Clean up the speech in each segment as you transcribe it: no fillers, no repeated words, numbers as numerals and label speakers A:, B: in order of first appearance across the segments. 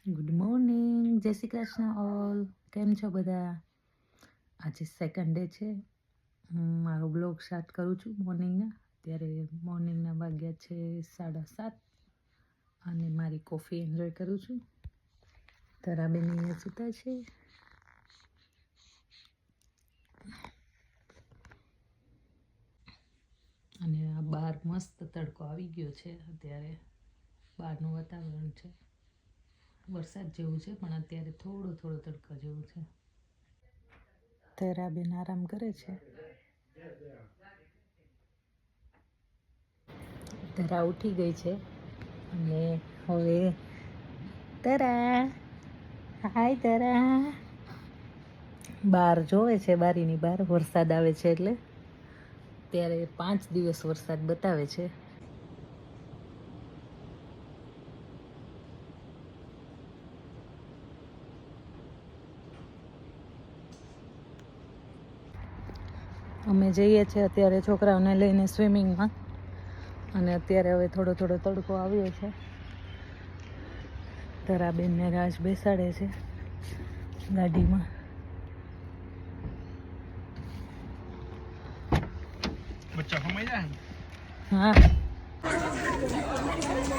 A: Good morning, જય Shri Krishna all. કેમ છો બધા? આજે સેકન્ડ ડે છે. હું મારો બ્લોગ સ્ટાર્ટ કરું છું મોર્નિંગના. ત્યારે મોર્નિંગના વાગ્યા છે 7:30 અને મારી કોફી એન્જોય કરું છું. તરાબેન અહીંયા સૂતા છે. અને આ બહાર મસ્ત તડકો આવી ગયો છે. અત્યારે બહારનું વાતાવરણ છે વરસાદ જેવું છે, પણ અત્યારે થોડો તડકા જેવું છે. તરાબેન આરામ કરે છે. તરા ઉઠી ગઈ છે અને હવે તરા, હાય તરા, બહાર જોવે છે. બારીની બહાર વરસાદ આવે છે એટલે ત્યારે 5 દિવસ વરસાદ બતાવે છે. અમે જઈએ છીએ અત્યારે છોકરાઓને લઈને સ્વિમિંગમાં. અને અત્યારે હવે થોડો તડકો આવ્યો છે. તરાબેનને રાજ બેસાડે છે ગાડીમાં.
B: બચ્ચા સમય જાય ને?
A: હા,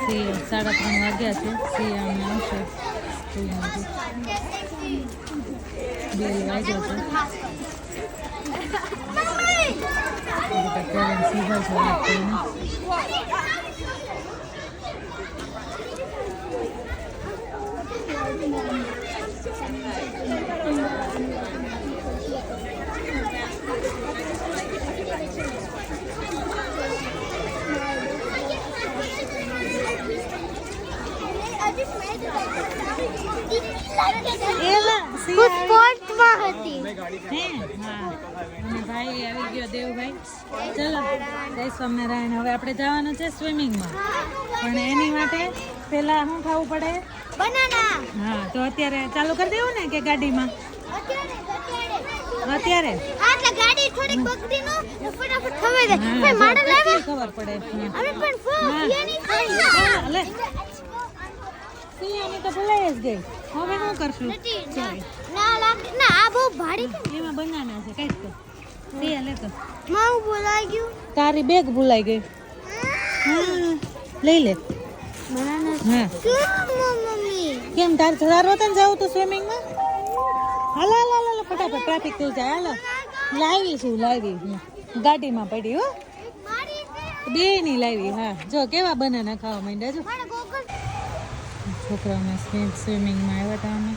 A: 3:30 વાગ્યા છે. સિયાને આવશે સ્કૂલમાંથી. 2 વાગ્યા છે. પેરેન્ટ્સ સીધા છે વાત કરીને. ભાઈ આવી ગયો, દેવભાઈ. ચલો, જય સ્વામિનારાયણ. હવે આપણે જવાનું છે સ્વિમિંગમાં, પણ એની માટે પેલા શું ખાવું પડે? બનાના. હા, તો અત્યારે ચાલુ કરી દેવું ને કે ગાડીમાં? અત્યારે ગાડી થોડીક બગડી નો ફટાફટ ખબર દે. માડલ લાવે ખબર પડે. અમે પણ લે સિયાની તો ભૂલાઈ જ ગઈ. હવે શું કરશું? ના આ બહુ ભારી. એમાં બનાના છે, કઈ તો સિયા લે તો. મારું ભૂલાઈ ગયું. તારી બેગ ભૂલાઈ ગઈ. હા, લઈ લે બનાના. હા, મમ્મી કેમ તારો તને જાવ તો સ્વિમિંગમાં? હાલ ફટાફટ, ટ્રાફિક થઈ જાય. હાલો, લાવી ગાડીમાં પડી હો. બે ની લાવી. હા, જો કેવા બનાના ખાવા માંડ્યા. જો છોકરાઓને સ્વિમિંગમાં આવ્યા હતા અમે.